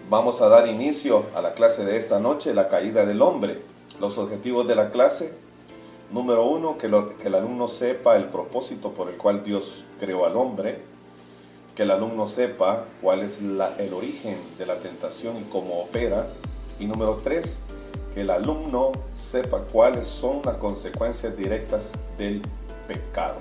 Vamos a dar inicio a la clase de esta noche, la caída del hombre. Los objetivos de la clase: número 1, que el alumno sepa el propósito por el cual Dios creó al hombre, que el alumno sepa cuál es el origen de la tentación y cómo opera, y número 3, que el alumno sepa cuáles son las consecuencias directas del pecado.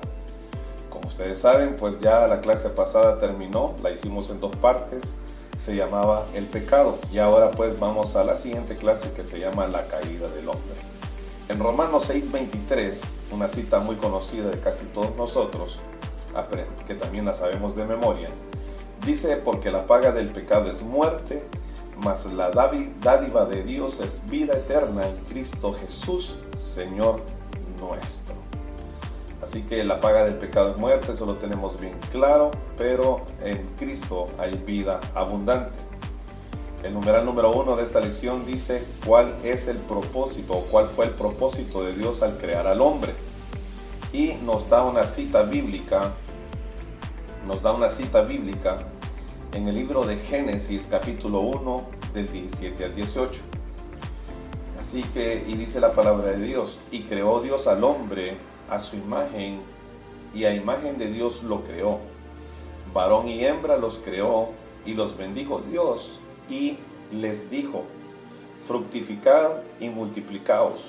Como ustedes saben, pues ya la clase pasada terminó, la hicimos en 2 partes, se llamaba el pecado, y ahora pues vamos a la siguiente clase, que se llama la caída del hombre. En Romanos 6:23, una cita muy conocida de casi todos nosotros, que también la sabemos de memoria, dice: porque la paga del pecado es muerte, mas la dádiva de Dios es vida eterna en Cristo Jesús, Señor nuestro. Así que la paga del pecado es muerte, eso lo tenemos bien claro, pero en Cristo hay vida abundante. El numeral número 1 de esta lección dice cuál es el propósito, o cuál fue el propósito de Dios al crear al hombre. Y nos da una cita bíblica, en el libro de Génesis, capítulo 1, del 17 al 18. Así que, y dice la palabra de Dios: y creó Dios al hombre a su imagen, y a imagen de Dios lo creó, varón y hembra los creó, y los bendijo Dios, y les dijo: fructificad y multiplicaos,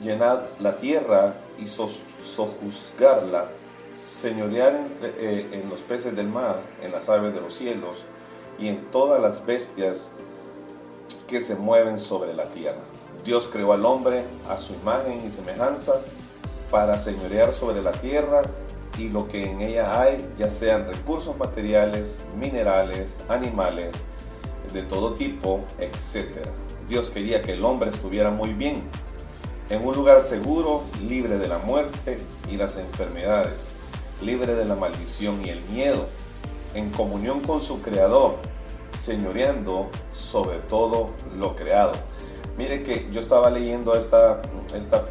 llenad la tierra y sojuzgarla, señorear en los peces del mar, en las aves de los cielos, y en todas las bestias que se mueven sobre la tierra. Dios creó al hombre a su imagen y semejanza, para señorear sobre la tierra y lo que en ella hay, ya sean recursos materiales, minerales, animales, de todo tipo, etc. Dios quería que el hombre estuviera muy bien, en un lugar seguro, libre de la muerte y las enfermedades, libre de la maldición y el miedo, en comunión con su Creador, señoreando sobre todo lo creado. Mire que yo estaba leyendo esta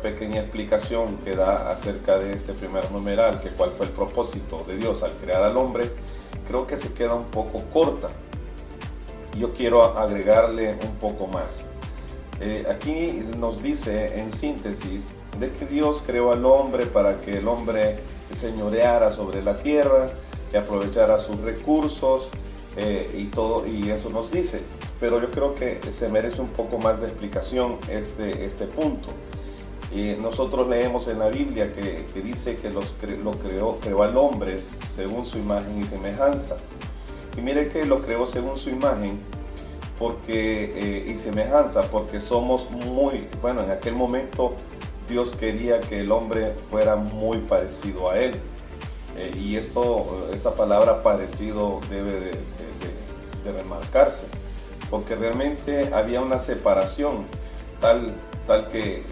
pequeña explicación que da acerca de este primer numeral, que cuál fue el propósito de Dios al crear al hombre. Creo que se queda un poco corta. Yo quiero agregarle un poco más. Aquí nos dice en síntesis de que Dios creó al hombre para que el hombre señoreara sobre la tierra, que aprovechara sus recursos, y todo, y eso nos dice. Pero yo creo que se merece un poco más de explicación este punto. Nosotros leemos en la Biblia que dice que creó al hombre según su imagen y semejanza. Y mire que lo creó según su imagen y semejanza, porque somos en aquel momento Dios quería que el hombre fuera muy parecido a él. Y esta palabra parecido debe de remarcarse, porque realmente había una separación tal que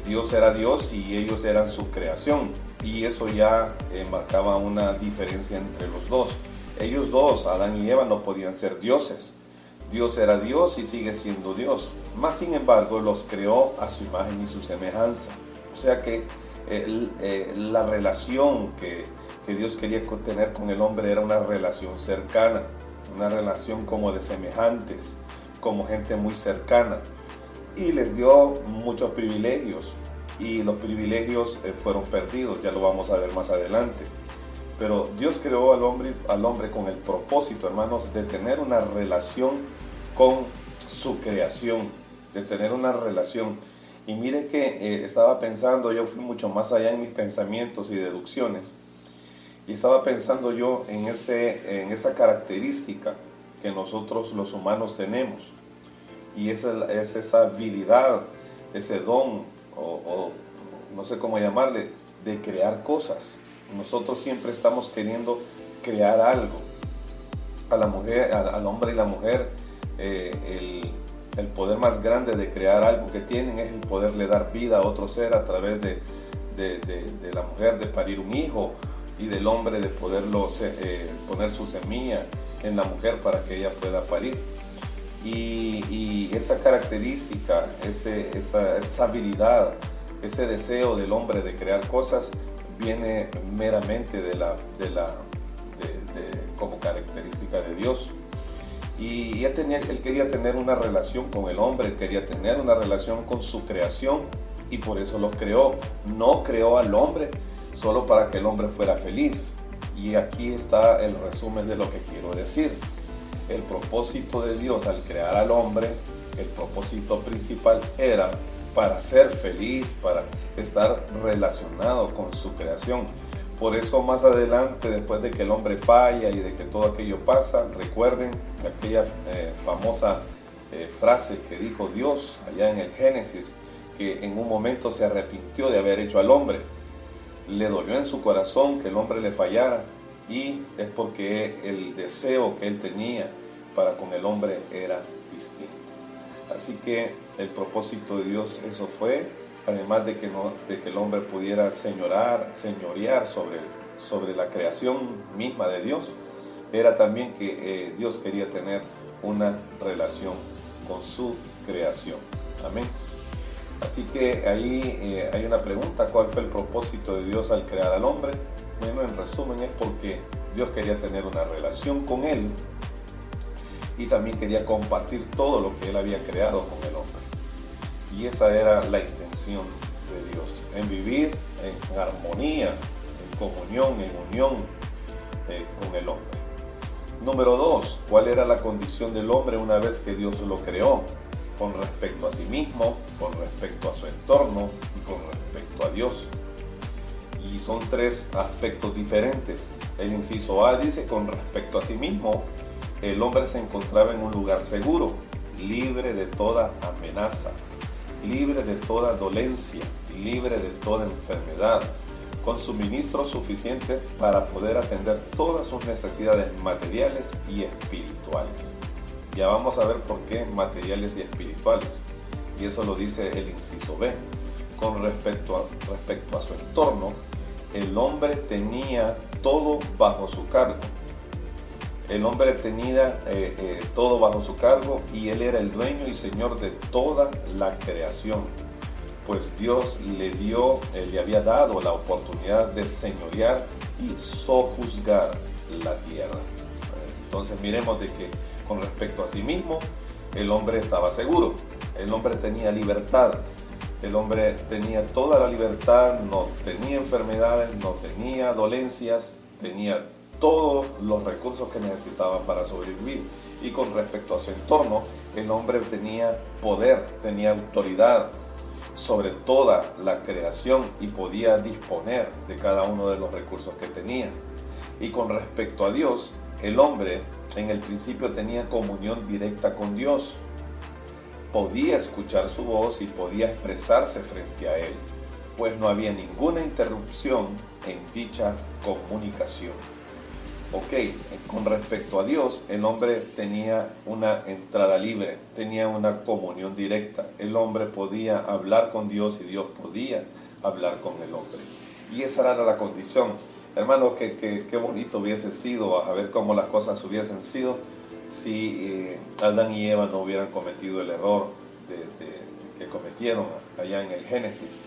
Dios era Dios y ellos eran su creación, y eso ya marcaba una diferencia entre los dos. Ellos dos, Adán y Eva, no podían ser dioses. Dios era Dios y sigue siendo Dios, mas sin embargo los creó a su imagen y su semejanza. O sea que la relación que Dios quería tener con el hombre era una relación cercana, una relación como de semejantes, como gente muy cercana, y les dio muchos privilegios, y los privilegios fueron perdidos, ya lo vamos a ver más adelante. Pero Dios creó al hombre con el propósito, hermanos, de tener una relación con su creación, de tener una relación. Y mire que estaba pensando, yo fui mucho más allá en mis pensamientos y deducciones, y estaba pensando yo en esa característica que nosotros los humanos tenemos, y es esa habilidad, ese don, o no sé cómo llamarle, de crear cosas. Nosotros siempre estamos queriendo crear algo. A la mujer, al hombre y la mujer, el poder más grande de crear algo que tienen es el poderle dar vida a otro ser a través de la mujer, de parir un hijo, y del hombre de poderlo poner su semilla en la mujer para que ella pueda parir. Y esa característica, esa habilidad, ese deseo del hombre de crear cosas viene meramente como característica de Dios. Y él quería tener una relación con el hombre, él quería tener una relación con su creación y por eso los creó. No creó al hombre solo para que el hombre fuera feliz. Y aquí está el resumen de lo que quiero decir. El propósito de Dios al crear al hombre, el propósito principal era para ser feliz, para estar relacionado con su creación. Por eso más adelante, después de que el hombre falla y de que todo aquello pasa, recuerden aquella famosa frase que dijo Dios allá en el Génesis, que en un momento se arrepintió de haber hecho al hombre. Le dolió en su corazón que el hombre le fallara y es porque el deseo que él tenía para con el hombre era distinto. Así que el propósito de Dios eso fue, además de que el hombre pudiera señorear sobre la creación misma de Dios, era también que Dios quería tener una relación con su creación. Amén. Así que ahí hay una pregunta: ¿cuál fue el propósito de Dios al crear al hombre? Bueno, en resumen es porque Dios quería tener una relación con él y también quería compartir todo lo que él había creado con el hombre. Y esa era la intención de Dios, en vivir en armonía, en comunión, en unión con el hombre. Número 2, ¿cuál era la condición del hombre una vez que Dios lo creó? Con respecto a sí mismo, con respecto a su entorno y con respecto a Dios. Y son 3 aspectos diferentes. El inciso A dice: con respecto a sí mismo, el hombre se encontraba en un lugar seguro, libre de toda amenaza, libre de toda dolencia, libre de toda enfermedad, con suministro suficiente para poder atender todas sus necesidades materiales y espirituales. Ya vamos a ver por qué materiales y espirituales, y eso lo dice el inciso B. Con respecto a su entorno, el hombre tenía todo bajo su cargo. El hombre tenía todo bajo su cargo y él era el dueño y señor de toda la creación, pues Dios le había dado la oportunidad de señorear y sojuzgar la tierra. Entonces miremos de que con respecto a sí mismo, el hombre estaba seguro, el hombre tenía libertad, el hombre tenía toda la libertad, no tenía enfermedades, no tenía dolencias, tenía todos los recursos que necesitaba para sobrevivir. Y con respecto a su entorno, el hombre tenía poder, tenía autoridad sobre toda la creación y podía disponer de cada uno de los recursos que tenía. Y con respecto a Dios, el hombre en el principio tenía comunión directa con Dios, podía escuchar su voz y podía expresarse frente a él, pues no había ninguna interrupción en dicha comunicación. Con respecto a Dios, el hombre tenía una entrada libre, tenía una comunión directa. El hombre podía hablar con Dios y Dios podía hablar con el hombre. Y esa era la condición. Hermano, qué bonito hubiese sido a ver cómo las cosas hubiesen sido si Adán y Eva no hubieran cometido el error que cometieron allá en el Génesis.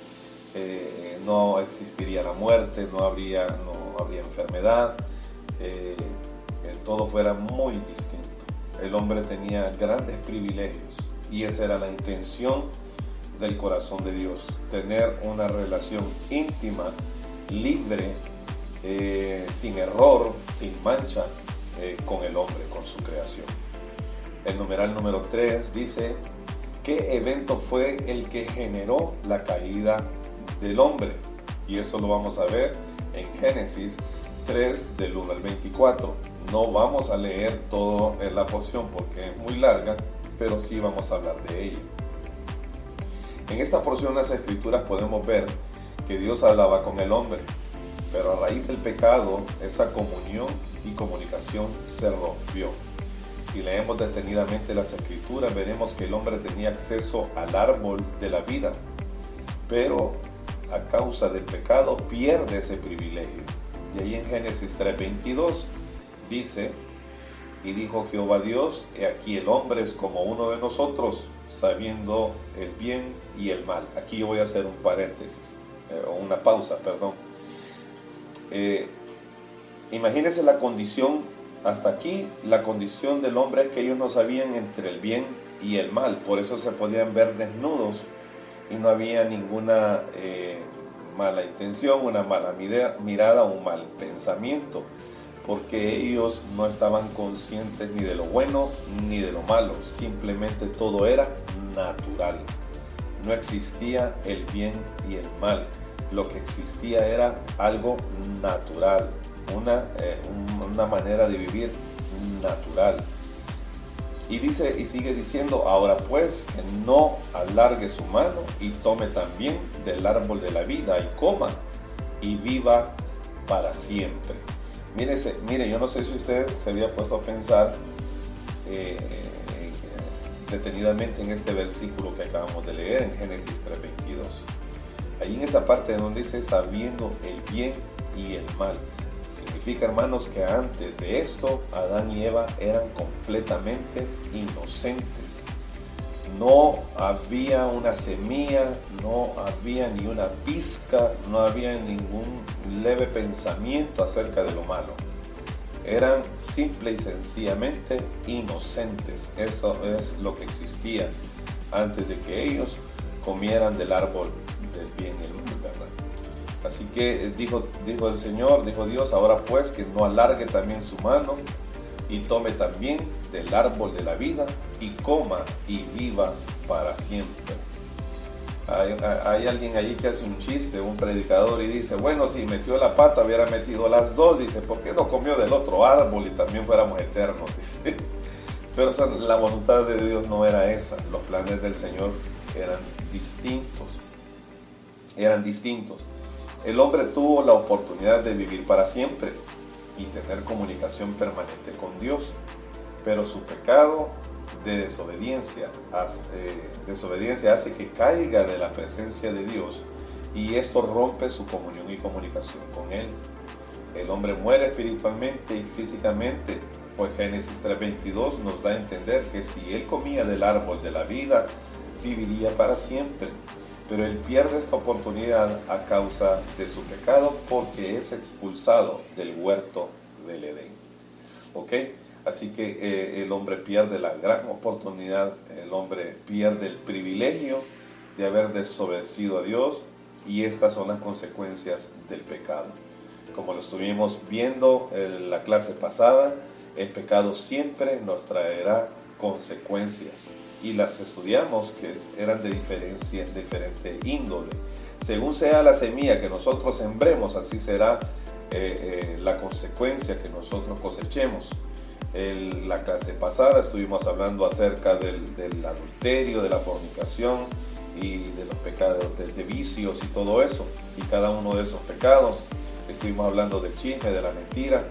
No existiría la muerte, no habría enfermedad. Todo fuera muy distinto. El hombre tenía grandes privilegios y esa era la intención del corazón de Dios: tener una relación íntima, libre, sin error, sin mancha, con el hombre, con su creación. El numeral número 3 dice: ¿qué evento fue el que generó la caída del hombre? Y eso lo vamos a ver en Génesis 3 del 1 al 24. No vamos a leer todo en la porción porque es muy larga, pero sí vamos a hablar de ella. En esta porción de las Escrituras podemos ver que Dios hablaba con el hombre, pero a raíz del pecado esa comunión y comunicación se rompió. Si leemos detenidamente las Escrituras, veremos que el hombre tenía acceso al árbol de la vida, pero a causa del pecado pierde ese privilegio. Y ahí en Génesis 3:22 dice: y dijo Jehová Dios, he aquí el hombre es como uno de nosotros, sabiendo el bien y el mal. Aquí yo voy a hacer un paréntesis, o una pausa, perdón. Imagínense la condición hasta aquí la condición del hombre es que ellos no sabían entre el bien y el mal, por eso se podían ver desnudos y no había ninguna mala intención, una mala mirada, un mal pensamiento, porque ellos no estaban conscientes ni de lo bueno ni de lo malo, simplemente todo era natural. No existía el bien y el mal, lo que existía era algo natural, una manera de vivir natural. Y dice y sigue diciendo: ahora pues, que no alargue su mano y tome también del árbol de la vida y coma y viva para siempre. Mire, yo no sé si usted se había puesto a pensar detenidamente en este versículo que acabamos de leer en Génesis 3:22. Ahí en esa parte donde dice sabiendo el bien y el mal. Significa, hermanos, que antes de esto Adán y Eva eran completamente inocentes. No había una semilla, no había ni una pizca, no había ningún leve pensamiento acerca de lo malo. Eran simple y sencillamente inocentes. Eso es lo que existía antes de que ellos comieran del árbol del bien y el mal, ¿verdad? Así que dijo el Señor, dijo Dios: ahora pues, que no alargue también su mano y tome también del árbol de la vida y coma y viva para siempre. Hay alguien allí que hace un chiste, un predicador, y dice: bueno, si metió la pata hubiera metido las dos. Dice: ¿por qué no comió del otro árbol y también fuéramos eternos? Dice. Pero la voluntad de Dios no era esa. Los planes del Señor eran distintos. El hombre tuvo la oportunidad de vivir para siempre y tener comunicación permanente con Dios, pero su pecado de desobediencia hace que caiga de la presencia de Dios, y esto rompe su comunión y comunicación con Él. El hombre muere espiritualmente y físicamente, pues Génesis 3:22 nos da a entender que si él comía del árbol de la vida, viviría para siempre. Pero él pierde esta oportunidad a causa de su pecado, porque es expulsado del huerto del Edén. ¿Ok? Así que el hombre pierde la gran oportunidad, el hombre pierde el privilegio de haber desobedecido a Dios, y estas son las consecuencias del pecado. Como lo estuvimos viendo en la clase pasada, el pecado siempre nos traerá consecuencias, y las estudiamos que eran de diferente índole. Según sea la semilla que nosotros sembremos, así será la consecuencia que nosotros cosechemos. En la clase pasada estuvimos hablando acerca del adulterio, de la fornicación y de los pecados de vicios y todo eso, y cada uno de esos pecados. Estuvimos hablando del chisme, de la mentira.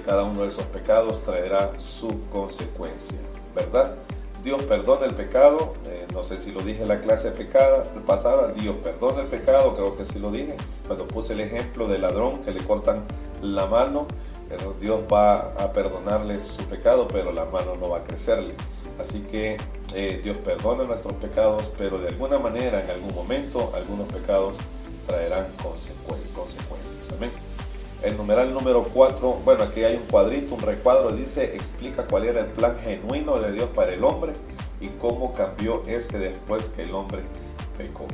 Cada uno de esos pecados traerá su consecuencia, ¿verdad? Dios perdona el pecado. No sé si lo dije en la clase pasada. Dios perdona el pecado, creo que sí lo dije, cuando puse el ejemplo del ladrón que le cortan la mano. Dios va a perdonarle su pecado, pero la mano no va a crecerle. Así que Dios perdona nuestros pecados, pero de alguna manera, en algún momento, algunos pecados traerán consecuencias. Amén. El numeral número 4, bueno, aquí hay un cuadrito, un recuadro, dice: explica cuál era el plan genuino de Dios para el hombre y cómo cambió después que el hombre pecó.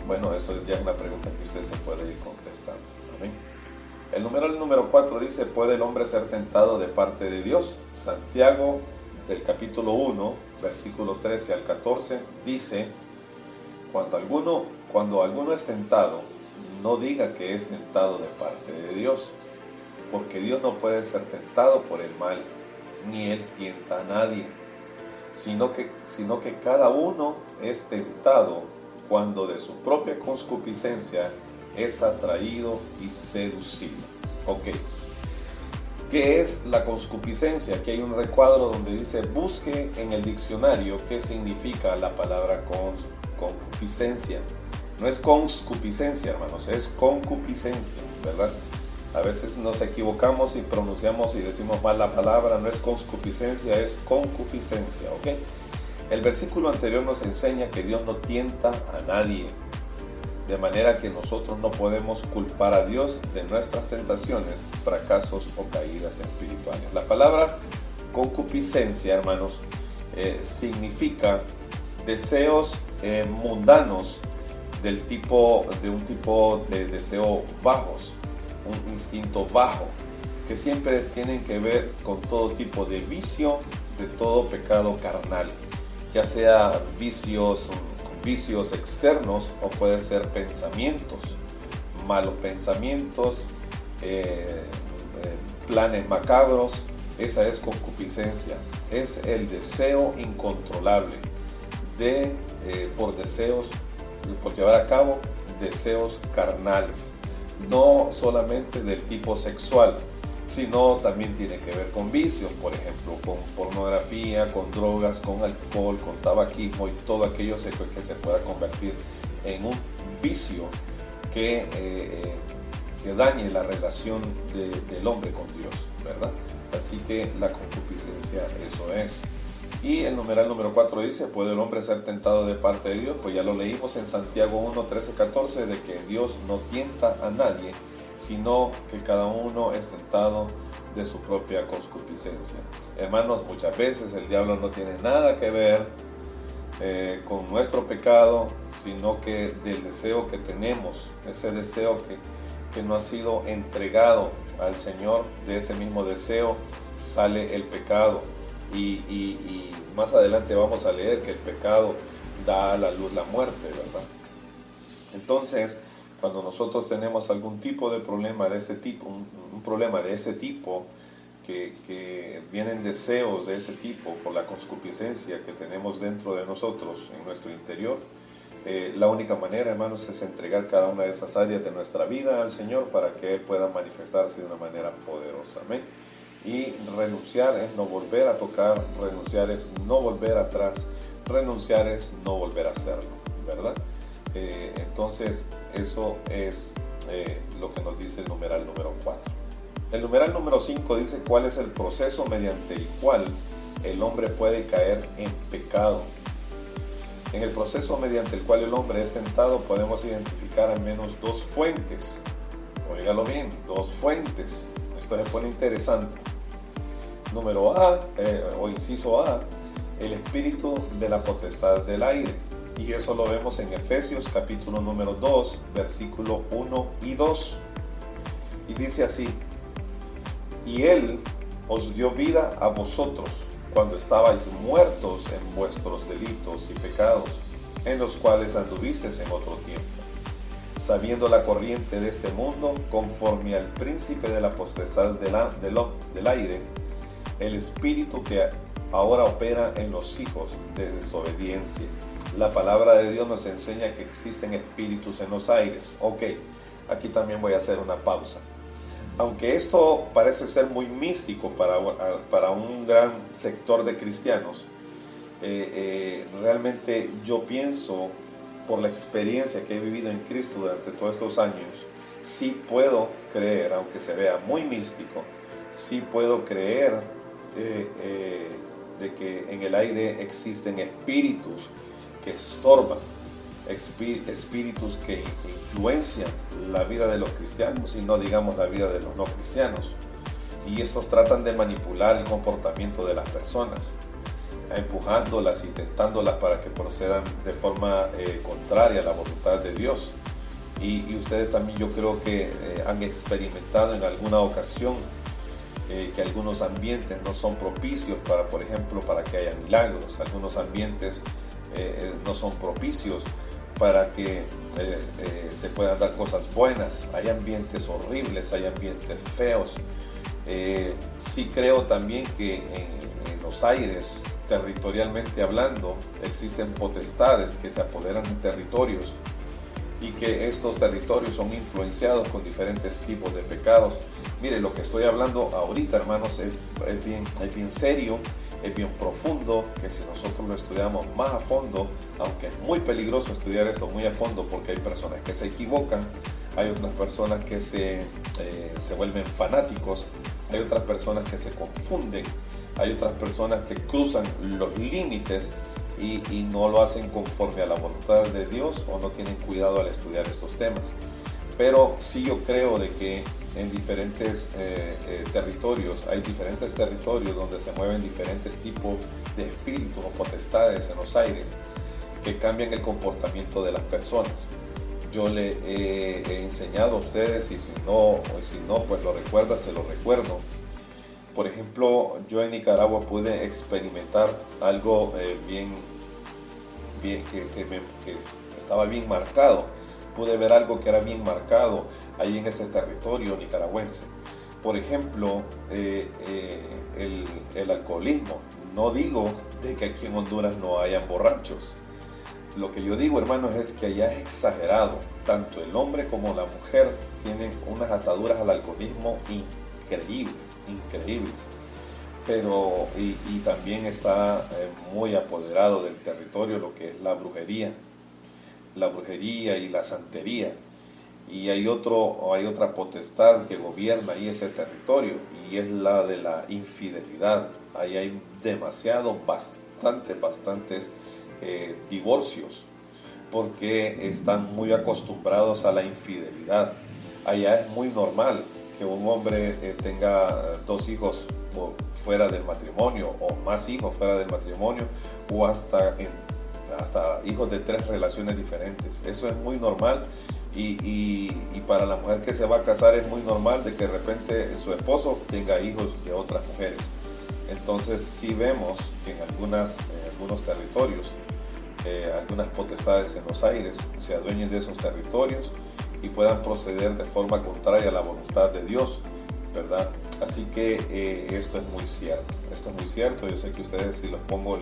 Bueno, eso es ya una pregunta que usted se puede ir contestando. Amén. El numeral número 4 dice: ¿puede el hombre ser tentado de parte de Dios? Santiago, del capítulo 1, versículo 13 al 14, dice: cuando alguno es tentado, no diga que es tentado de parte de Dios, porque Dios no puede ser tentado por el mal, ni Él tienta a nadie, sino que cada uno es tentado cuando de su propia concupiscencia es atraído y seducido. Ok, ¿qué es la concupiscencia? Aquí hay un recuadro donde dice: busque en el diccionario qué significa la palabra concupiscencia. No es concupiscencia, hermanos, es concupiscencia, ¿verdad? A veces nos equivocamos y pronunciamos y decimos mal la palabra. No es concupiscencia, es concupiscencia, ¿ok? El versículo anterior nos enseña que Dios no tienta a nadie. De manera que nosotros no podemos culpar a Dios de nuestras tentaciones, fracasos o caídas espirituales. La palabra concupiscencia, hermanos, significa deseos mundanos de un tipo de deseo bajos, un instinto bajo, que siempre tienen que ver con todo tipo de vicio, de todo pecado carnal, ya sea vicios externos o puede ser pensamientos, malos pensamientos, planes macabros. Esa es concupiscencia, es el deseo incontrolable por llevar a cabo deseos carnales, no solamente del tipo sexual, sino también tiene que ver con vicios, por ejemplo, con pornografía, con drogas, con alcohol, con tabaquismo y todo aquello que se pueda convertir en un vicio que dañe la relación del hombre con Dios, ¿verdad? Así que la concupiscencia eso es. Y el numeral número 4 dice, ¿puede el hombre ser tentado de parte de Dios? Pues ya lo leímos en Santiago 1, 13, 14, de que Dios no tienta a nadie, sino que cada uno es tentado de su propia concupiscencia. Hermanos, muchas veces el diablo no tiene nada que ver con nuestro pecado, sino que del deseo que tenemos, ese deseo que no ha sido entregado al Señor. De ese mismo deseo sale el pecado. Y más adelante vamos a leer que el pecado da a la luz la muerte, ¿verdad? Entonces, cuando nosotros tenemos algún tipo de problema de este tipo, un problema de este tipo, que vienen deseos de ese tipo por la concupiscencia que tenemos dentro de nosotros, en nuestro interior, la única manera, hermanos, es entregar cada una de esas áreas de nuestra vida al Señor para que Él pueda manifestarse de una manera poderosa. Amén. Y renunciar es no volver a tocar, renunciar es no volver atrás, renunciar es no volver a hacerlo, ¿verdad? Entonces, eso es lo que nos dice el numeral número 4. El numeral número 5 dice cuál es el proceso mediante el cual el hombre puede caer en pecado. En el proceso mediante el cual el hombre es tentado podemos identificar al menos dos fuentes. Óigalo bien, dos fuentes. Esto se pone interesante. Número A, o inciso A, el espíritu de la potestad del aire. Y eso lo vemos en Efesios capítulo número 2, versículo 1 y 2. Y dice así, y Él os dio vida a vosotros cuando estabais muertos en vuestros delitos y pecados, en los cuales anduvisteis en otro tiempo, sabiendo la corriente de este mundo, conforme al príncipe de la potestad del aire, el espíritu que ahora opera en los hijos de desobediencia. La palabra de Dios nos enseña que existen espíritus en los aires. Ok, aquí también voy a hacer una pausa. Aunque esto parece ser muy místico para un gran sector de cristianos, realmente yo pienso, por la experiencia que he vivido en Cristo durante todos estos años, sí puedo creer, aunque se vea muy místico, sí puedo creer de que en el aire existen espíritus que estorban, espíritus que influencian la vida de los cristianos y no digamos la vida de los no cristianos. Y estos tratan de manipular el comportamiento de las personas, empujándolas, intentándolas para que procedan de forma contraria a la voluntad de Dios. Y ustedes también, yo creo que han experimentado en alguna ocasión que algunos ambientes no son propicios para, por ejemplo, para que haya milagros. Algunos ambientes no son propicios para que se puedan dar cosas buenas. Hay ambientes horribles, hay ambientes feos. Sí creo también que en los aires, territorialmente hablando, existen potestades que se apoderan de territorios y que estos territorios son influenciados con diferentes tipos de pecados. Mire, lo que estoy hablando ahorita, hermanos, es bien serio, es bien profundo, que si nosotros lo estudiamos más a fondo, aunque es muy peligroso estudiar esto muy a fondo porque hay personas que se equivocan, hay otras personas que se vuelven fanáticos, hay otras personas que se confunden, hay otras personas que cruzan los límites y no lo hacen conforme a la voluntad de Dios o no tienen cuidado al estudiar estos temas. Pero sí yo creo de que en diferentes territorios, hay diferentes territorios donde se mueven diferentes tipos de espíritus o potestades en los aires que cambian el comportamiento de las personas. Yo le he enseñado a ustedes y si no, pues lo recuerda, se lo recuerdo. Por ejemplo, yo en Nicaragua pude experimentar algo que estaba bien marcado. Pude ver algo que era bien marcado ahí en ese territorio nicaragüense. Por ejemplo, el alcoholismo. No digo de que aquí en Honduras no hayan borrachos. Lo que yo digo, hermanos, es que allá es exagerado. Tanto el hombre como la mujer tienen unas ataduras al alcoholismo increíbles. Pero, y también está muy apoderado del territorio lo que es la brujería y la santería. Y hay otra potestad que gobierna ahí ese territorio y es la de la infidelidad. Ahí hay bastantes divorcios porque están muy acostumbrados a la infidelidad. Allá es muy normal que un hombre tenga 2 hijos fuera del matrimonio o más hijos fuera del matrimonio o hasta hijos de 3 relaciones diferentes. Eso es muy normal y para la mujer que se va a casar es muy normal de que de repente su esposo tenga hijos de otras mujeres. Entonces sí vemos que en algunos territorios algunas potestades en los aires se adueñen de esos territorios y puedan proceder de forma contraria a la voluntad de Dios, ¿verdad? Así que esto es muy cierto. Yo sé que ustedes, si les pongo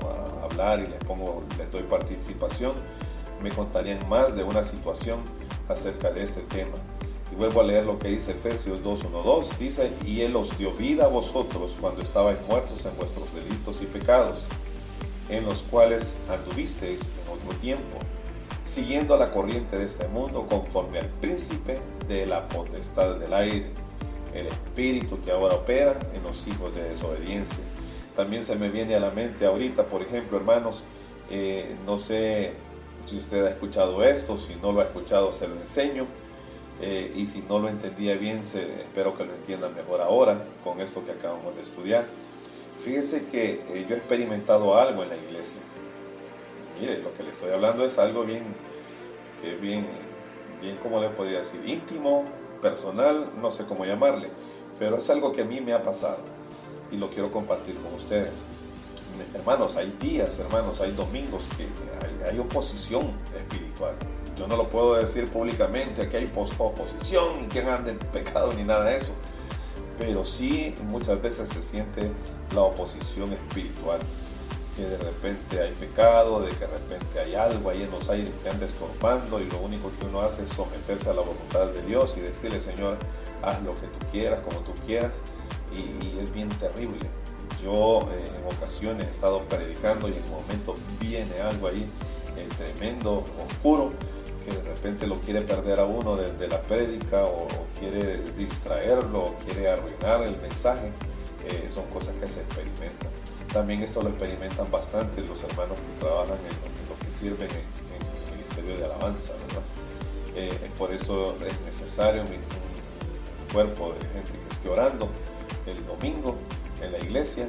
a hablar y les doy participación, me contarían más de una situación acerca de este tema. Y vuelvo a leer lo que dice Efesios 2:1-2, dice: y Él os dio vida a vosotros cuando estabais muertos en vuestros delitos y pecados, en los cuales anduvisteis en otro tiempo, siguiendo la corriente de este mundo, conforme al príncipe de la potestad del aire, el espíritu que ahora opera en los hijos de desobediencia. También se me viene a la mente ahorita, por ejemplo, hermanos, no sé si usted ha escuchado esto, si no lo ha escuchado se lo enseño, y si no lo entendía bien, espero que lo entiendan mejor ahora con esto que acabamos de estudiar. Fíjese que yo he experimentado algo en la iglesia. Mire, lo que le estoy hablando es algo bien, ¿cómo le podría decir? Íntimo, personal, no sé cómo llamarle, pero es algo que a mí me ha pasado y lo quiero compartir con ustedes. Hermanos, hay días, hay domingos que hay oposición espiritual. Yo no lo puedo decir públicamente que hay oposición y que ande en pecado ni nada de eso, pero sí muchas veces se siente la oposición espiritual, que de repente hay pecado, de que de repente hay algo ahí en los aires que anda estorbando y lo único que uno hace es someterse a la voluntad de Dios y decirle: Señor, haz lo que tú quieras, como tú quieras, y es bien terrible. Yo en ocasiones he estado predicando y en momentos viene algo ahí tremendo, oscuro, que de repente lo quiere perder a uno de la prédica o quiere distraerlo o quiere arruinar el mensaje. Son cosas que se experimentan. También esto lo experimentan bastante los hermanos que trabajan en lo que sirven en el ministerio de alabanza, ¿verdad? Por eso es necesario un cuerpo de gente que esté orando el domingo en la iglesia,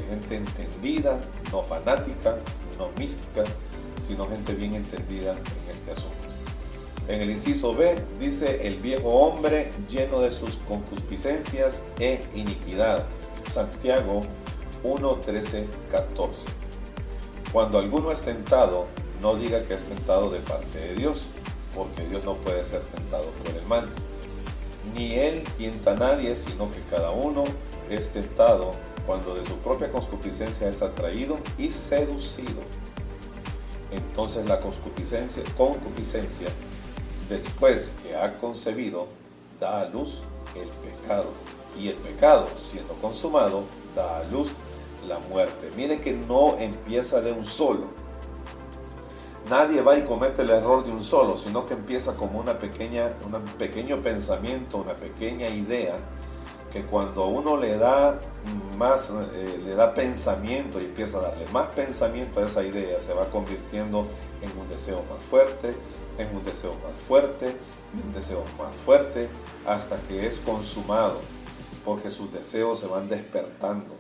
gente entendida, no fanática, no mística, sino gente bien entendida en este asunto. En el inciso B dice: el viejo hombre lleno de sus concupiscencias e iniquidad. Santiago 1, 13, 14. Cuando alguno es tentado, no diga que es tentado de parte de Dios, porque Dios no puede ser tentado por el mal. Ni Él tienta a nadie, sino que cada uno es tentado cuando de su propia concupiscencia es atraído y seducido. Entonces la concupiscencia, después que ha concebido, da a luz el pecado. Y el pecado, siendo consumado, da a luz la muerte. Mire que no empieza de un solo. Nadie va y comete el error de un solo, sino que empieza como un pequeño pensamiento, una pequeña idea, que cuando uno le da más, le da pensamiento y empieza a darle más pensamiento a esa idea, se va convirtiendo en un deseo más fuerte, en un deseo más fuerte, en un deseo más fuerte, hasta que es consumado, porque sus deseos se van despertando.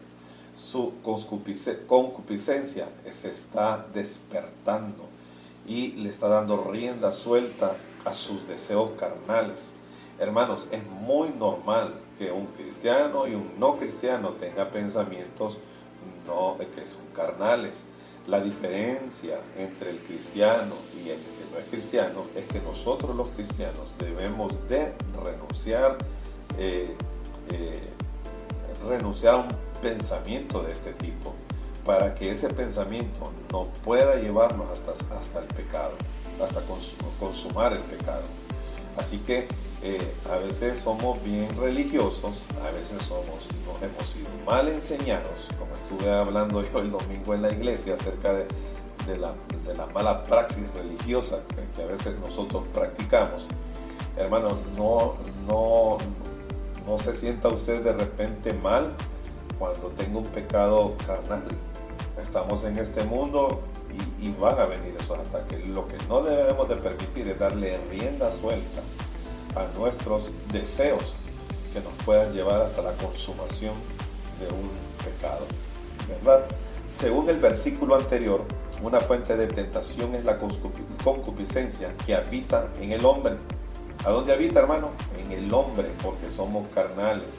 Su concupiscencia se está despertando y le está dando rienda suelta a sus deseos carnales. Hermanos, es muy normal que un cristiano y un no cristiano tengan pensamientos que son carnales. La diferencia entre el cristiano y el que no es cristiano es que nosotros los cristianos debemos de renunciar a un pensamiento de este tipo, para que ese pensamiento no pueda llevarnos hasta el pecado, hasta consumar el pecado. Así que a veces somos bien religiosos, a veces nos hemos sido mal enseñados, como estuve hablando yo el domingo en la iglesia acerca de la mala praxis religiosa que a veces nosotros practicamos. Hermanos, no se sienta usted de repente mal cuando tenga un pecado carnal. Estamos en este mundo y van a venir esos ataques. Lo que no debemos de permitir es darle rienda suelta a nuestros deseos que nos puedan llevar hasta la consumación de un pecado, ¿verdad? Según el versículo anterior, una fuente de tentación es la concupiscencia que habita en el hombre. ¿A dónde habita, hermano? En el hombre, porque somos carnales,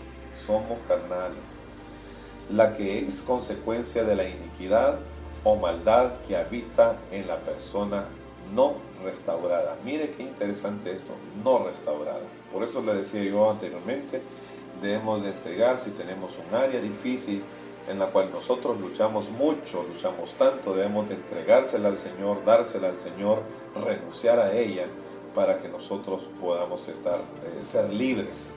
la que es consecuencia de la iniquidad o maldad que habita en la persona no restaurada. Mire qué interesante esto, no restaurada. Por eso le decía yo anteriormente, debemos de entregar, si tenemos un área difícil en la cual nosotros luchamos mucho, luchamos tanto, debemos de entregársela al Señor, dársela al Señor, renunciar a ella, para que nosotros podamos ser libres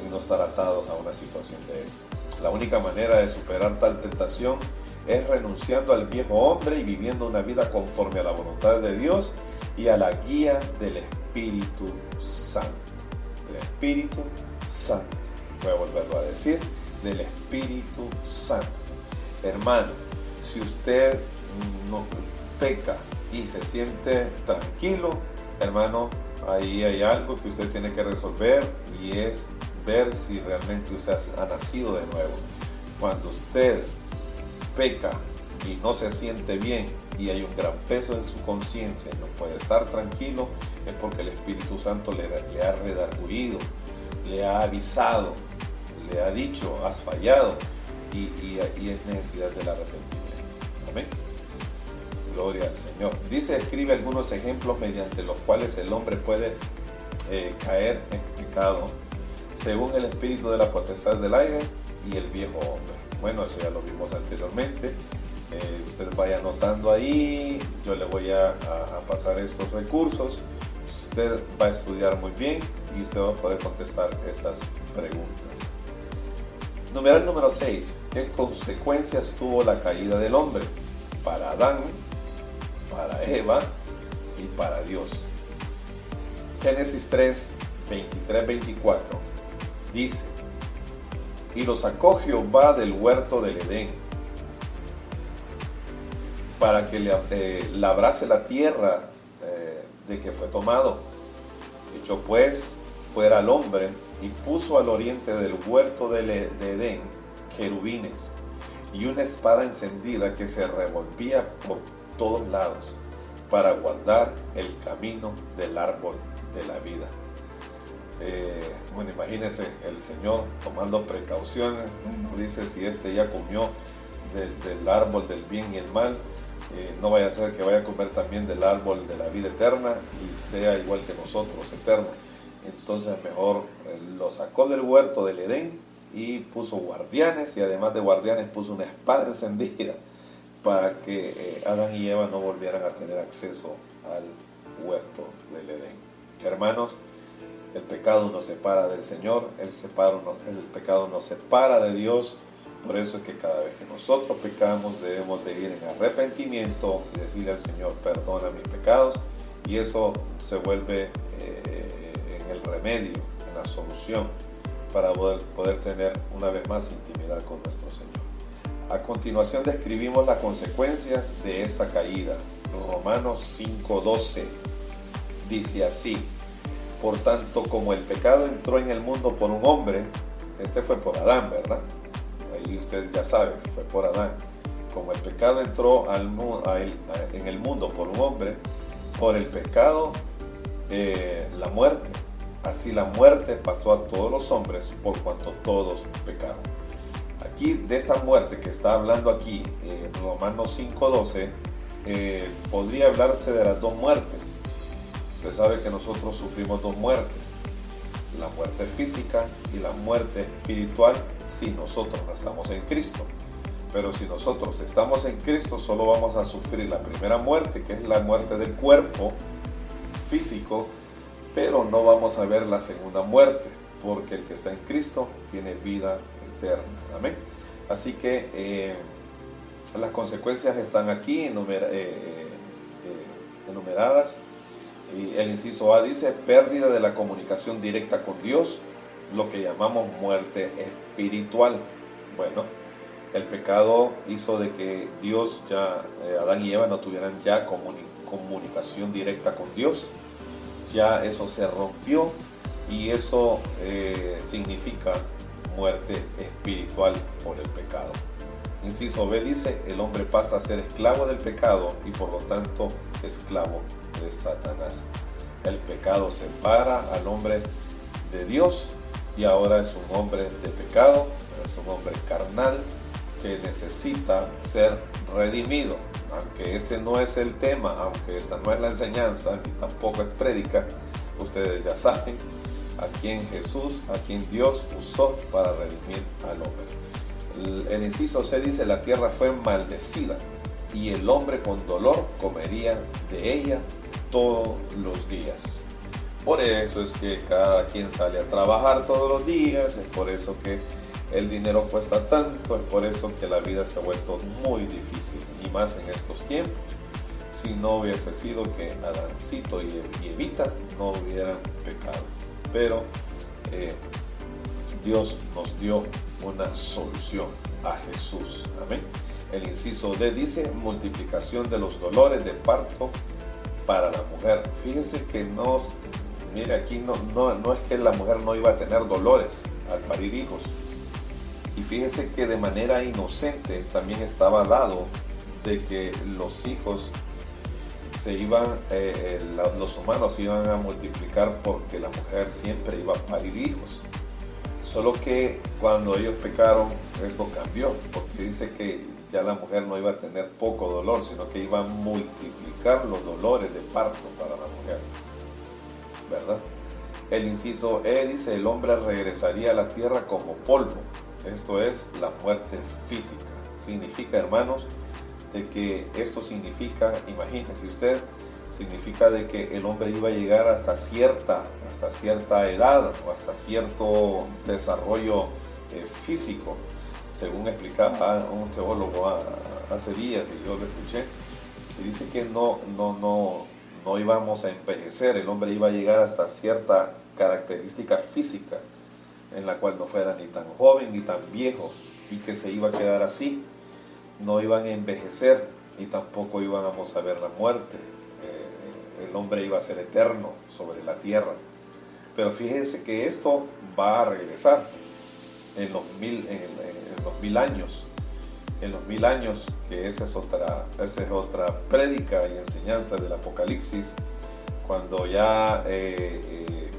y no estar atados a una situación de esta. La única manera de superar tal tentación es renunciando al viejo hombre y viviendo una vida conforme a la voluntad de Dios y a la guía del Espíritu Santo. Del Espíritu Santo. Voy a volverlo a decir, del Espíritu Santo. Hermano, si usted no peca y se siente tranquilo, hermano, ahí hay algo que usted tiene que resolver, y es ver si realmente usted ha nacido de nuevo. Cuando usted peca y no se siente bien y hay un gran peso en su conciencia y no puede estar tranquilo, es porque el Espíritu Santo le ha redarguido, le ha avisado, le ha dicho: has fallado, y es necesidad del arrepentimiento. Amén. Gloria al Señor. Dice, escribe algunos ejemplos mediante los cuales el hombre puede caer en pecado, según el espíritu de la potestad del aire y el viejo hombre. Bueno, eso ya lo vimos anteriormente. Usted vaya anotando ahí, yo le voy a pasar estos recursos. Usted va a estudiar muy bien y usted va a poder contestar estas preguntas. Numeral número 6. ¿Qué consecuencias tuvo la caída del hombre? Para Adán, para Eva y para Dios. Génesis 3, 23-24 dice: y lo sacó Jehová del huerto del Edén, para que labrase la tierra de que fue tomado. Echó pues fuera al hombre y puso al oriente del huerto de Edén querubines y una espada encendida que se revolvía por todos lados para guardar el camino del árbol de la vida. Bueno, imagínense el Señor tomando precauciones. Dice, si ya comió del árbol del bien y el mal, no vaya a ser que vaya a comer también del árbol de la vida eterna y sea igual que nosotros, eterno. Entonces mejor lo sacó del huerto del Edén y puso guardianes, y además de guardianes puso una espada encendida para que Adán y Eva no volvieran a tener acceso al huerto del Edén. Hermanos, el pecado nos separa del Señor, el pecado nos separa de Dios. Por eso es que cada vez que nosotros pecamos debemos de ir en arrepentimiento y decirle al Señor: perdona mis pecados, y eso se vuelve en el remedio, en la solución para poder tener una vez más intimidad con nuestro Señor. A continuación describimos las consecuencias de esta caída. Romanos 5:12 dice así: por tanto, como el pecado entró en el mundo por un hombre, este fue por Adán, ¿verdad? Ahí ustedes ya saben, fue por Adán. Como el pecado entró en el mundo por un hombre, por el pecado la muerte. Así la muerte pasó a todos los hombres por cuanto todos pecaron. Aquí de esta muerte que está hablando aquí Romanos 5:12, podría hablarse de las dos muertes. Usted sabe que nosotros sufrimos dos muertes: la muerte física y la muerte espiritual si nosotros no estamos en Cristo. Pero si nosotros estamos en Cristo, solo vamos a sufrir la primera muerte, que es la muerte del cuerpo físico, pero no vamos a ver la segunda muerte, porque el que está en Cristo tiene vida eterna. Amén. Así que las consecuencias están aquí enumeradas. Y el inciso A dice: pérdida de la comunicación directa con Dios, lo que llamamos muerte espiritual. Bueno, el pecado hizo de que Adán y Eva no tuvieran ya comunicación directa con Dios. Ya eso se rompió y eso significa muerte espiritual por el pecado. Inciso B dice: el hombre pasa a ser esclavo del pecado y por lo tanto esclavo de Satanás. El pecado separa al hombre de Dios y ahora es un hombre de pecado, es un hombre carnal que necesita ser redimido. Aunque este no es el tema, aunque esta no es la enseñanza, ni tampoco es prédica, ustedes ya saben a quién Dios usó para redimir al hombre. El inciso C dice: la tierra fue maldecida y el hombre con dolor comería de ella todos los días. Por eso es que cada quien sale a trabajar todos los días, es por eso que el dinero cuesta tanto, es por eso que la vida se ha vuelto muy difícil, y más en estos tiempos. Si no hubiese sido que Adancito y Evita no hubieran pecado, pero Dios nos dio una solución, a Jesús. Amén. El inciso D dice: multiplicación de los dolores de parto para la mujer. Fíjense que aquí no es que la mujer no iba a tener dolores al parir hijos. Y fíjese que de manera inocente también estaba dado de que los hijos los humanos se iban a multiplicar porque la mujer siempre iba a parir hijos. Solo que cuando ellos pecaron, esto cambió, porque dice que ya la mujer no iba a tener poco dolor, sino que iba a multiplicar los dolores de parto para la mujer, ¿verdad? El inciso E dice: el hombre regresaría a la tierra como polvo. Esto es la muerte física. Significa, hermanos, de que esto significa, imagínese usted, significa de que el hombre iba a llegar hasta cierta edad o hasta cierto desarrollo físico, según explicaba un teólogo hace días, y yo lo escuché, y dice que no íbamos a envejecer, el hombre iba a llegar hasta cierta característica física en la cual no fuera ni tan joven ni tan viejo, y que se iba a quedar así. No iban a envejecer y tampoco íbamos a ver la muerte. El hombre iba a ser eterno sobre la tierra. Pero fíjense que esto va a regresar en los 1000 años. En los 1000 años, que esa es otra prédica y enseñanza del Apocalipsis, cuando ya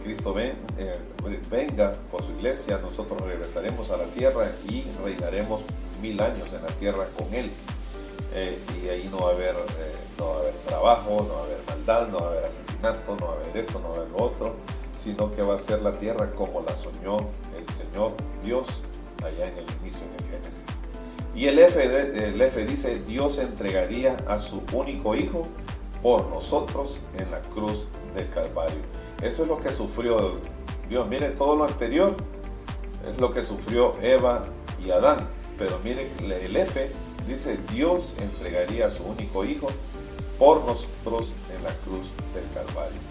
Cristo venga por su iglesia, nosotros regresaremos a la tierra y reinaremos 1000 años en la tierra con Él. Y ahí no va a haber trabajo, no va a haber maldad, no va a haber asesinato, no va a haber esto, no va a haber lo otro, sino que va a ser la tierra como la soñó el Señor Dios allá en el inicio, en el Génesis. Y el F dice: Dios entregaría a su único hijo por nosotros en la cruz del Calvario. Esto es lo que sufrió Dios. Mire, todo lo anterior es lo que sufrió Eva y Adán. Pero mire, el F dice: Dios entregaría a su único hijo por nosotros en la cruz del Calvario.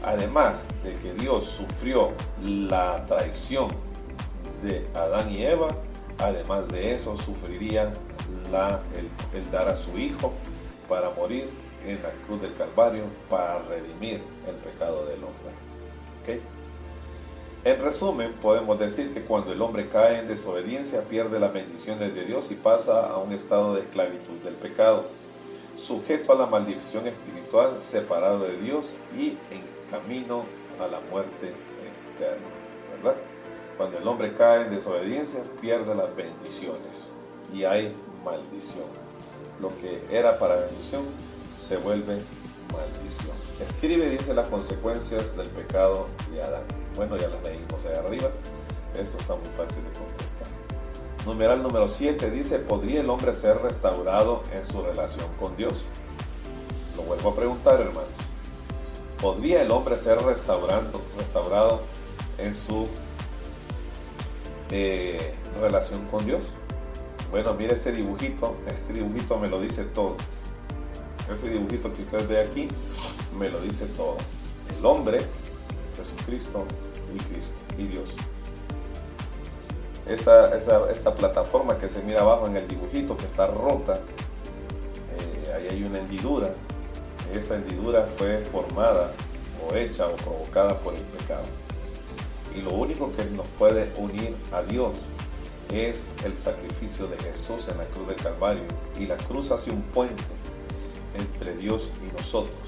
Además de que Dios sufrió la traición de Adán y Eva. Además de eso, sufriría el dar a su hijo para morir en la cruz del Calvario para redimir el pecado del hombre. ¿Okay? En resumen, podemos decir que cuando el hombre cae en desobediencia, pierde las bendiciones de Dios y pasa a un estado de esclavitud del pecado, sujeto a la maldición espiritual, separado de Dios y en camino a la muerte eterna, ¿verdad? Cuando el hombre cae en desobediencia, pierde las bendiciones y hay maldición. Lo que era para bendición se vuelve maldición. Escribe, dice, las consecuencias del pecado de Adán. Bueno, ya las leímos ahí arriba. Esto está muy fácil de contestar. Numeral número 7 dice: ¿podría el hombre ser restaurado en su relación con Dios? Lo vuelvo a preguntar, hermanos. ¿Podría el hombre ser restaurado en su relación con Dios? Bueno, mire este dibujito me lo dice todo. Ese dibujito que usted ve aquí me lo dice todo. El hombre, Jesucristo y Cristo y Dios. Esta plataforma que se mira abajo en el dibujito, que está rota, ahí hay una hendidura. Esa hendidura fue formada o hecha o provocada por el pecado. Y lo único que nos puede unir a Dios es el sacrificio de Jesús en la cruz del Calvario. Y la cruz hace un puente entre Dios y nosotros.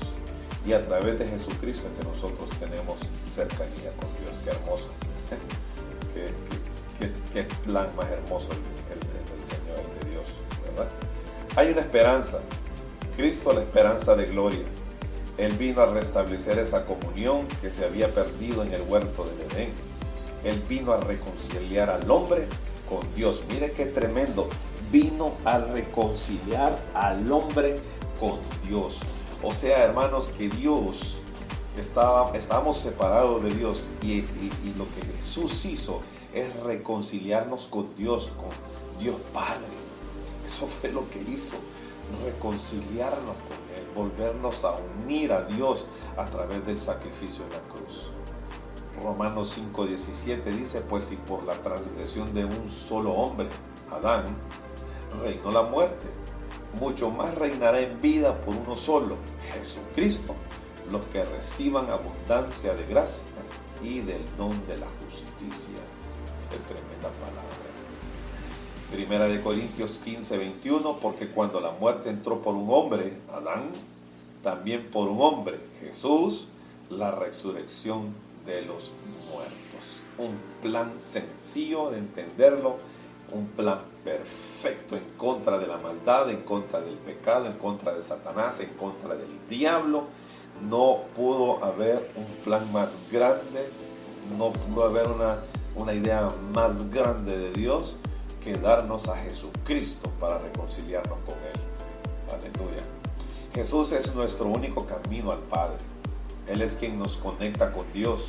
Y a través de Jesucristo es que nosotros tenemos cercanía con Dios. Qué hermoso. Qué plan más hermoso el Señor, el de Dios, ¿verdad? Hay una esperanza. Cristo, la esperanza de gloria. Él vino a restablecer esa comunión que se había perdido en el huerto del Edén. Él vino a reconciliar al hombre con Dios. Mire qué tremendo. Vino a reconciliar al hombre con Dios. O sea, hermanos, que Dios estábamos separados de Dios y lo que Jesús hizo es reconciliarnos con Dios Padre. Eso fue lo que hizo, reconciliarnos con Él, volvernos a unir a Dios a través del sacrificio en la cruz. Romanos 5:17 dice: pues si por la transgresión de un solo hombre, Adán, reinó la muerte, mucho más reinará en vida por uno solo, Jesucristo, los que reciban abundancia de gracia y del don de la justicia. Qué tremenda palabra. Primera de Corintios 15:21, porque cuando la muerte entró por un hombre, Adán, también por un hombre, Jesús, la resurrección de los muertos. Un plan sencillo de entenderlo, un plan perfecto en contra de la maldad, en contra del pecado, en contra de Satanás, en contra del diablo. No pudo haber un plan más grande, no pudo haber una idea más grande de Dios que darnos a Jesucristo para reconciliarnos con Él. Aleluya. Jesús es nuestro único camino al Padre. Él es quien nos conecta con Dios.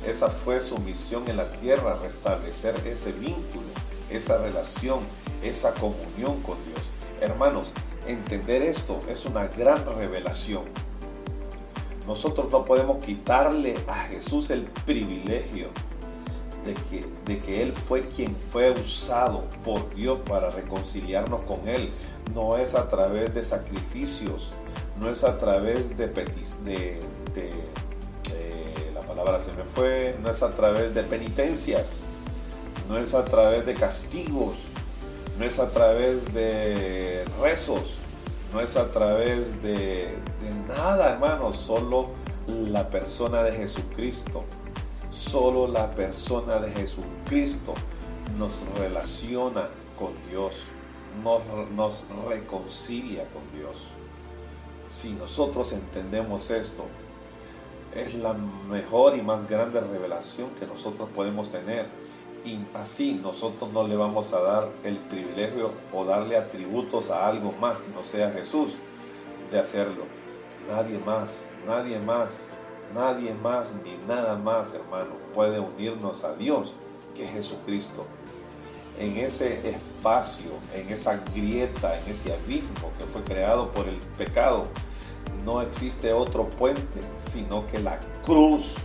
Esa fue su misión en la tierra, restablecer ese vínculo, esa relación, esa comunión con Dios. Hermanos, entender esto es una gran revelación. Nosotros no podemos quitarle a Jesús el privilegio de que Él fue quien fue usado por Dios para reconciliarnos con Él. No es a través de sacrificios, no es a través la palabra se me fue, no es a través de penitencias, no es a través de castigos, no es a través de rezos, no es a través de nada, hermanos. Solo la persona de Jesucristo, solo la persona de Jesucristo nos relaciona con Dios, nos reconcilia con Dios. Si nosotros entendemos esto, es la mejor y más grande revelación que nosotros podemos tener. Y así nosotros no le vamos a dar el privilegio o darle atributos a algo más que no sea Jesús de hacerlo. Nadie más, ni nada más, hermano, puede unirnos a Dios que Jesucristo. En ese espacio, en esa grieta, en ese abismo que fue creado por el pecado, no existe otro puente sino que la cruz.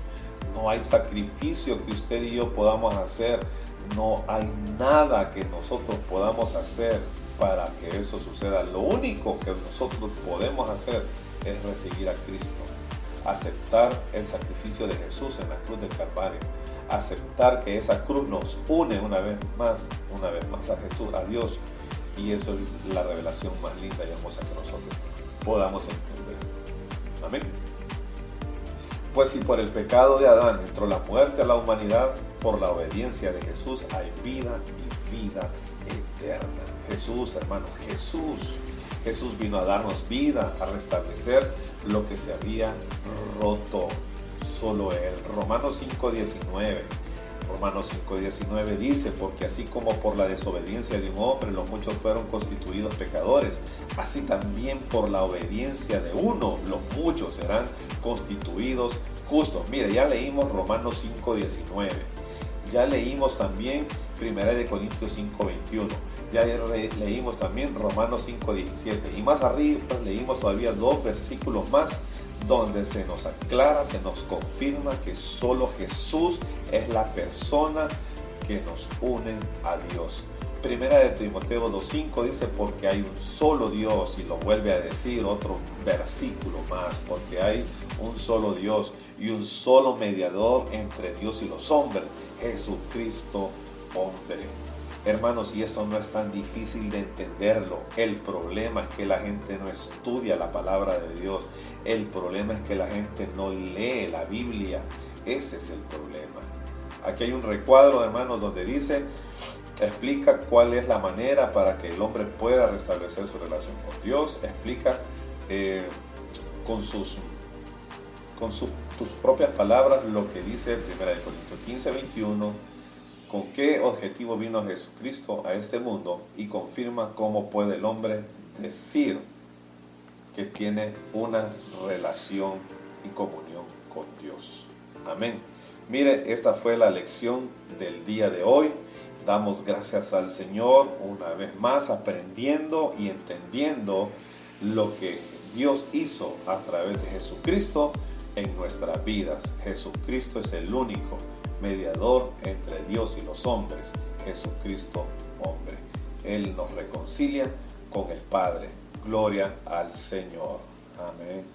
No hay sacrificio que usted y yo podamos hacer, No hay nada que nosotros podamos hacer para que eso suceda. Lo único que nosotros podemos hacer es recibir a Cristo, aceptar el sacrificio de Jesús en la cruz del Calvario, aceptar que esa cruz nos une una vez más a Jesús, a Dios, y eso es la revelación más linda y hermosa que nosotros podamos entender. Amén. Pues si por el pecado de Adán entró la muerte a la humanidad, por la obediencia de Jesús hay vida y vida eterna. Jesús, hermanos, Jesús vino a darnos vida, a restablecer lo que se había roto. Solo Él. Romanos 5:19 dice, porque así como por la desobediencia de un hombre los muchos fueron constituidos pecadores, así también por la obediencia de uno los muchos serán constituidos justos. Mire, ya leímos Romanos 5:19, ya leímos también 1 Corintios 5:21, ya leímos también Romanos 5:17, y más arriba leímos todavía 2 versículos más donde se nos aclara, se nos confirma que solo Jesús es la persona que nos une a Dios. Primera de Timoteo 2:5 dice, porque hay un solo Dios, y lo vuelve a decir otro versículo más, porque hay un solo Dios y un solo mediador entre Dios y los hombres, Jesucristo hombre. Hermanos, y esto no es tan difícil de entenderlo. El problema es que la gente no estudia la palabra de Dios. El problema es que la gente no lee la Biblia. Ese es el problema. Aquí hay un recuadro, hermanos, donde explica cuál es la manera para que el hombre pueda restablecer su relación con Dios. Explica con sus propias palabras lo que dice 1 Corintios 15:21. ¿Con qué objetivo vino Jesucristo a este mundo? Y confirma cómo puede el hombre decir que tiene una relación y comunión con Dios. Amén. Mire, esta fue la lección del día de hoy. Damos gracias al Señor una vez más, aprendiendo y entendiendo lo que Dios hizo a través de Jesucristo en nuestras vidas. Jesucristo es el único mediador entre Dios y los hombres, Jesucristo hombre. Él nos reconcilia con el Padre. Gloria al Señor. Amén.